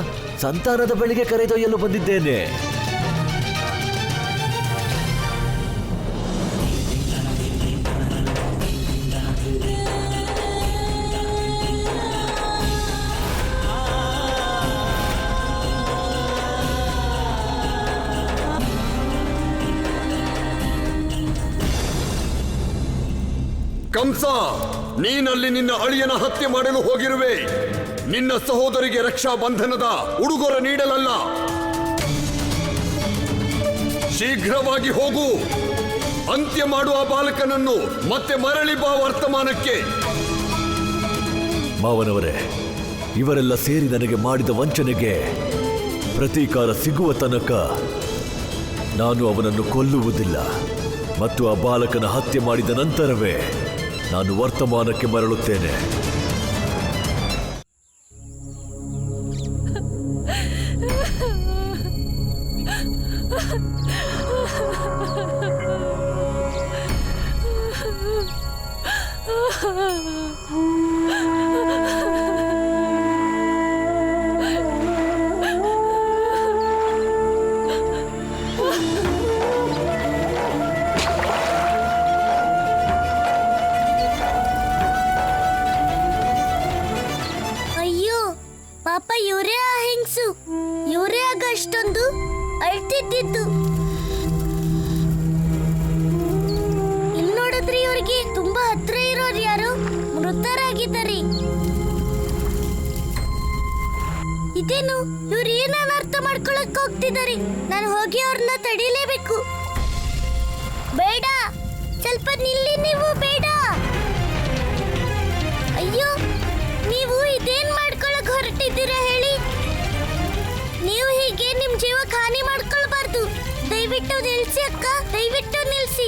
ಸಂತಾನದ ಬಳಿಗೆ ಕರೆದೊಯ್ಯಲು ಬಂದಿದ್ದೇನೆ. ಕಂಸ, ನೀನಲ್ಲಿ ನಿನ್ನ ಅಳಿಯನ ಹತ್ಯೆ ಮಾಡಲು ಹೋಗಿರುವೆ. ನಿನ್ನ ಸಹೋದರಿಗೆ ರಕ್ಷಾ ಬಂಧನದ ಉಡುಗೊರೆ ನೀಡಲಲ್ಲ. ಶೀಘ್ರವಾಗಿ ಹೋಗು, ಅಂತ್ಯ ಮಾಡುವ ಬಾಲಕನನ್ನು, ಮತ್ತೆ ಮರಳಿ ಬಾ ವರ್ತಮಾನಕ್ಕೆ. ಮಾವನವರೇ, ಇವರೆಲ್ಲ ಸೇರಿ ನನಗೆ ಮಾಡಿದ ವಂಚನೆಗೆ ಪ್ರತೀಕಾರ ಸಿಗುವ ತನಕ ನಾನು ಅವನನ್ನು ಕೊಲ್ಲುವುದಿಲ್ಲ. ಮತ್ತು ಆ ಬಾಲಕನ ಹತ್ಯೆ ಮಾಡಿದ ನಂತರವೇ ನಾನು ವರ್ತಮಾನಕ್ಕೆ ಮರಳುತ್ತೇನೆ. ಅಯ್ಯೋ ಪಾಪ, ಇವರೇ ಆ ಹೆಂಗ್ಸು. ಇವರೇ ಆಗ ಅಷ್ಟೊಂದು ಅಳ್ತಿದ್ದಿದ್ದು. ಇಲ್ಲಿ ನೋಡಿದ್ರೆ ಇವ್ರಿಗೆ ತುಂಬಾ ಹತ್ರ ಇರೋರು ಯಾರು ಮೃತರಾಗಿದ್ದಾರೆ. ಇದೇನು, ಇವ್ರು ಏನನ್ನ ಅರ್ಥ ಮಾಡ್ಕೊಳಕ್ ಹೋಗ್ತಿದ್ದಾರೆ. ನಾನು ಹೋಗಿ ಅವ್ರನ್ನ ತಡೀಲೇಬೇಕು. ಬೇಡ, ಸ್ವಲ್ಪ ನಿಲ್ಲಿ ನೀವು. ಬೇಡ. ಅಯ್ಯೋ, ನೀವು ಇದೇನ್ ಮಾಡ್ಕೊಳಕ್ ಹೊರಟಿದ್ದೀರಾ ಹೇಳಿ? ನೀವು ಹೀಗೆ ನಿಮ್ ಜೀವಕ್ಕೆ ಹಾನಿ ಮಾಡ್ಕೊಳ್ಬಾರ್ದು. ದಯವಿಟ್ಟು ನಿಲ್ಸಿ ಅಕ್ಕ, ದಯವಿಟ್ಟು ನಿಲ್ಸಿ.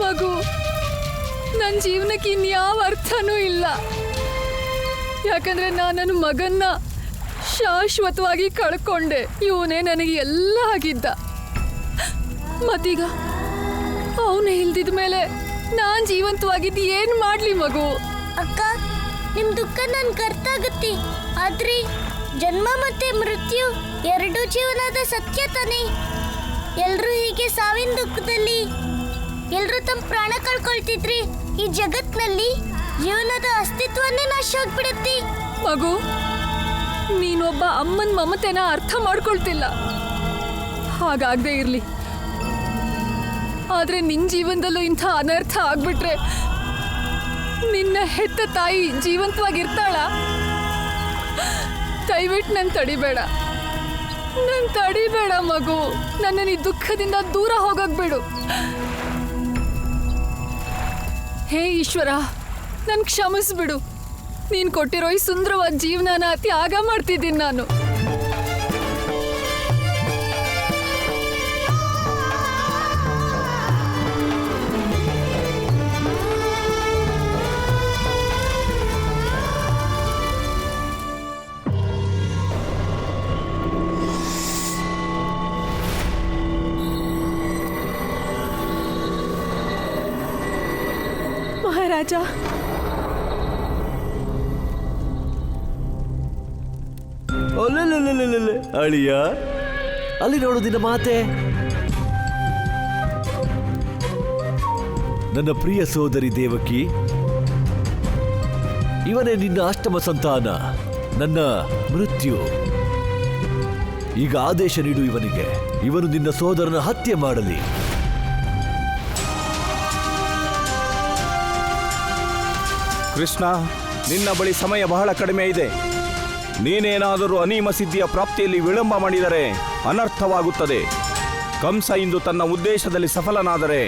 ಮಗು, ನನ್ನ ಜೀವನಕ್ಕೆ ಇನ್ಯಾವ ಅರ್ಥನೂ ಇಲ್ಲ. ಯಾಕಂದ್ರೆ ನಾನು ನನ್ನ ಮಗನ್ನ ಶಾಶ್ವತವಾಗಿ ಕಳ್ಕೊಂಡೆ. ಇವನೇ ನನಗೆ ಎಲ್ಲ ಆಗಿದ್ದ. ಮತ್ತೀಗ ಅವನೇ ಇಲ್ದಿದ ಮೇಲೆ ನಾನ್ ಜೀವಂತವಾಗಿದ್ದು ಏನ್ ಮಾಡ್ಲಿ ಮಗು? ಅಕ್ಕ, ನಿಮ್ ದುಃಖ ನನ್ಗೆ ಅರ್ಥ ಆಗುತ್ತೆ. ಆದ್ರೆ ಜನ್ಮ ಮತ್ತೆ ಮೃತ್ಯು ಎರಡು ಜೀವನದ ಸತ್ಯ ತಾನೆ. ಎಲ್ರೂ ಹೀಗೆ ಸಾವಿನ ದುಃಖದಲ್ಲಿ ಎಲ್ರೂ ತಮ್ಮ ಪ್ರಾಣ ಕಳ್ಕೊಳ್ತಿದ್ರಿ ಈ ಜಗತ್ನಲ್ಲಿ ಜೀವನದ ಅಸ್ತಿತ್ವನೇ ನಾಶ ಆಗ್ಬಿಡುತ್ತೆ. ಮಗು, ನೀನೊಬ್ಬ ಅಮ್ಮನ ಮಮತೆನ ಅರ್ಥ ಮಾಡ್ಕೊಳ್ತಿಲ್ಲ. ಹಾಗಾಗದೆ ಇರ್ಲಿ. ಆದ್ರೆ ನಿನ್ ಜೀವನದಲ್ಲೂ ಇಂಥ ಅನರ್ಥ ಆಗ್ಬಿಟ್ರೆ ನಿನ್ನ ಹೆತ್ತ ತಾಯಿ ಜೀವಂತವಾಗಿರ್ತಾಳ? ದಯವಿಟ್ಟು ನನ್ ತಡಿಬೇಡ, ನನ್ ತಡಿಬೇಡ ಮಗು. ನನ್ನ ಈ ದುಃಖದಿಂದ ದೂರ ಹೋಗಕ್ ಬಿಡು. ಹೇ ಈಶ್ವರ, ನನ್ ಕ್ಷಮಿಸ್ಬಿಡು. ನೀನ್ ಕೊಟ್ಟಿರೋ ಈ ಸುಂದರವಾದ ಜೀವನನ ತ್ಯಾಗ ಮಾಡ್ತಿದ್ದೀನಿ ನಾನು. ಮಹಾರಾಜ, ಅಳಿಯ, ಅಲ್ಲಿ ನೋಡು ನಿನ್ನ ಮಾತೆ. ನನ್ನ ಪ್ರಿಯ ಸೋದರಿ ದೇವಕಿ, ಇವನೇ ನಿನ್ನ ಅಷ್ಟಮ ಸಂತಾನ, ನನ್ನ ಮೃತ್ಯು. ಈಗ ಆದೇಶ ನೀಡು ಇವನಿಗೆ, ಇವನು ನಿನ್ನ ಸೋದರನ ಹತ್ಯೆ ಮಾಡಲಿ. ಕೃಷ್ಣ, ನಿನ್ನ ಬಳಿ ಸಮಯ ಬಹಳ ಕಡಿಮೆ ಇದೆ. ನೀನೇನಾದರೂ ಅನೀಮ ಸಿದ್ಧಿಯ ಪ್ರಾಪ್ತಿಯಲ್ಲಿ ವಿಳಂಬ ಮಾಡಿದರೆ ಅನರ್ಥವಾಗುತ್ತದೆ. ಕಂಸ ಇಂದು ತನ್ನ ಉದ್ದೇಶದಲ್ಲಿ ಸಫಲನಾದರೆ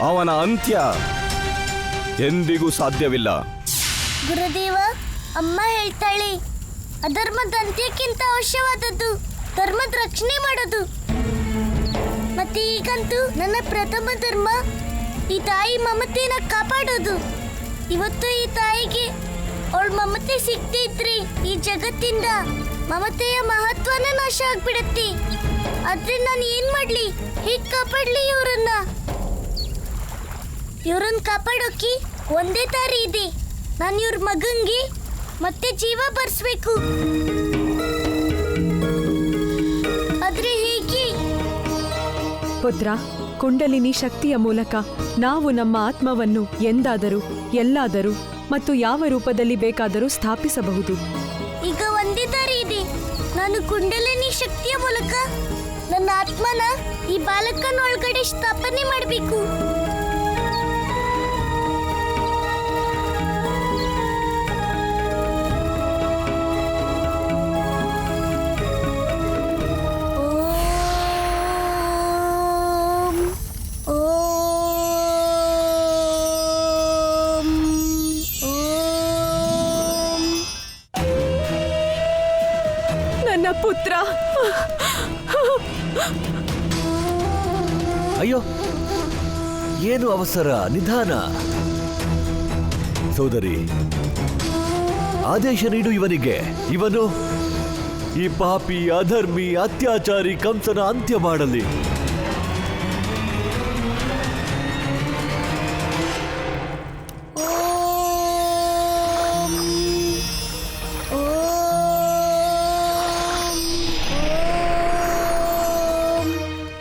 ಅವನ ಅಂತ್ಯ ಎಂದಿಗೂ ಸಾಧ್ಯವಿಲ್ಲ. ಗುರುದೇವ, ಅಮ್ಮ ಹೇಳ್ತಾಳೆ, ಅಧರ್ಮದ ಅಂತ್ಯಕ್ಕಿಂತ ಅವಶ್ಯವಾದದ್ದು ಧರ್ಮದ ರಕ್ಷಣೆ ಮಾಡೋದು. ಮತ್ತೆ ಈಗಂತೂ ನನ್ನ ಪ್ರಥಮ ಧರ್ಮ ಈ ತಾಯಿ ಮಮತೆನ ಕಾಪಾಡೋದು. ಇವತ್ತು ಈ ತಾಯಿಗೆ ಅವಳ ಮಮತೆ ಸಿಗದೆ ಇದ್ರೆ ಈ ಜಗತ್ತಿಂದ ಮಮತೆಯ ಮಹತ್ವನ ನಾಶ ಆಗ್ಬಿಡತ್ತೆ. ಆದ್ರೆ ನಾನು ಏನ್ ಮಾಡ್ಲಿ? ಹೇಗ್ ಕಾಪಾಡ್ಲಿ ಇವ್ರನ್ನ? ಇವ್ರನ್ನ ಕಾಪಾಡೋಕೆ ಒಂದೇ ದಾರಿ ಇದೆ. ನಾನು ಇವ್ರ ಮಗಂಗೆ ಮತ್ತೆ ಜೀವ ಬರ್ಸ್ಬೇಕು. ಆದ್ರೆ ಹೇಗೆ? ಪುತ್ರ, ಕುಂಡಲಿನಿ ಶಕ್ತಿಯ ಮೂಲಕ ನಾವು ನಮ್ಮ ಆತ್ಮವನ್ನು ಎಂದಾದರೂ ಎಲ್ಲಾದರೂ ಮತ್ತು ಯಾವ ರೂಪದಲ್ಲಿ ಬೇಕಾದರೂ ಸ್ಥಾಪಿಸಬಹುದು. ಈಗ ಒಂದೇ ದಾರಿ ಇದೆ. ನಾನು ಕುಂಡಲಿನಿ ಶಕ್ತಿಯ ಮೂಲಕ ನನ್ನ ಆತ್ಮನ ಈ ಬಾಲಕನ ಒಳಗಡೆ ಸ್ಥಾಪನೆ ಮಾಡಬೇಕು. ಪುತ್ರ. ಅಯ್ಯೋ, ಏನು ಅವಸರ, ನಿಧಾನ. ಸೋದರಿ, ಆದೇಶ ನೀಡು ಇವನಿಗೆ. ಇವನು ಈ ಪಾಪಿ, ಅಧರ್ಮಿ, ಅತ್ಯಾಚಾರಿ ಕಂಸನ ಅಂತ್ಯ ಮಾಡಲಿ.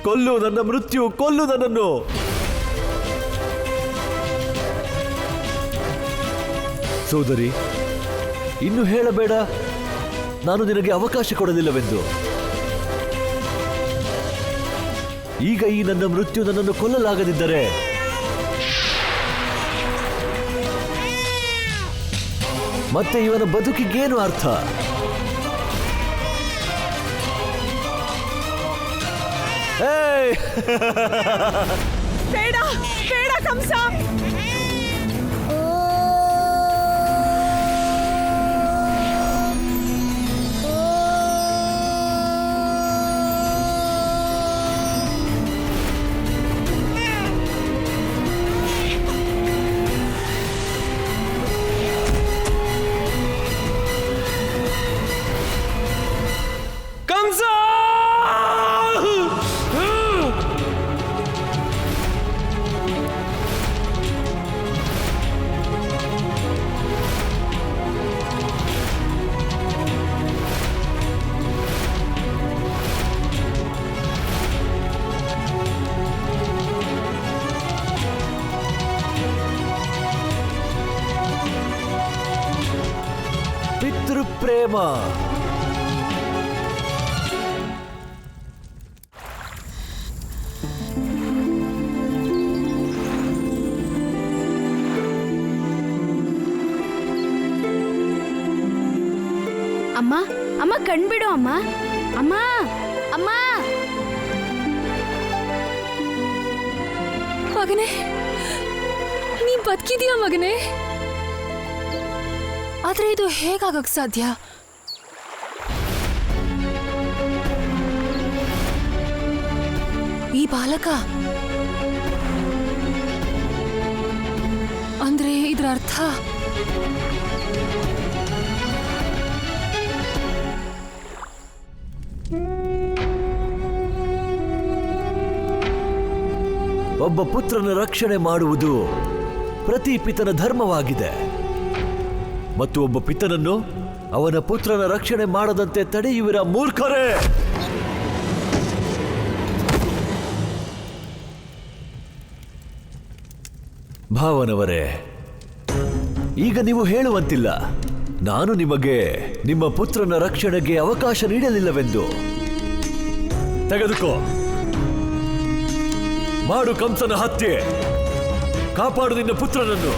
ಕೊಲ್ಲು ನನ್ನ ಮೃತ್ಯು, ಕೊಲ್ಲು ನನ್ನನ್ನು. ಸೋದರಿ, ಇನ್ನು ಹೇಳಬೇಡ, ನಾನು ನಿನಗೆ ಅವಕಾಶ ಕೊಡಲಿಲ್ಲವೆಂದು. ಈಗ ಈ ನನ್ನ ಮೃತ್ಯು ನನ್ನನ್ನು ಕೊಲ್ಲಲಾಗದಿದ್ದರೆ ಮತ್ತೆ ಇವನ ಬದುಕಿಗೇನು ಅರ್ಥ? ಬೇಡ ಬೇಡ ಕಂಸ. ಪಿತೃಪ್ರೇಮ. ಅಮ್ಮ, ಅಮ್ಮ ಕಣ್ಬಿಡು ಅಮ್ಮ. ಅಮ್ಮ, ಅಮ್ಮ. ಮಗನೇ, ನೀ ಬದುಕಿದೀಯ ಮಗನೇ. ಆದ್ರೆ ಇದು ಹೇಗಾಗಕ್ ಸಾಧ್ಯ? ಈ ಬಾಲಕ ಅಂದ್ರೆ ಇದ್ರ ಅರ್ಥ ಒಬ್ಬ ಪುತ್ರನ ರಕ್ಷಣೆ ಮಾಡುವುದು ಪ್ರತಿ ಪಿತನ ಧರ್ಮವಾಗಿದೆ. ಮತ್ತು ಒಬ್ಬ ಪಿತನನ್ನು ಅವನ ಪುತ್ರನ ರಕ್ಷಣೆ ಮಾಡದಂತೆ ತಡೆಯುವಿರ ಮೂರ್ಖರೇ. ಭಾವನವರೇ, ಈಗ ನೀವು ಹೇಳುವಂತಿಲ್ಲ, ನಾನು ನಿಮಗೆ ನಿಮ್ಮ ಪುತ್ರನ ರಕ್ಷಣೆಗೆ ಅವಕಾಶ ನೀಡಲಿಲ್ಲವೆಂದು. ತೆಗೆದುಕೋ, ಮಾಡು ಕಂಸನ ಹತ್ಯೆ, ಕಾಪಾಡು ನಿನ್ನ ಪುತ್ರನನ್ನು.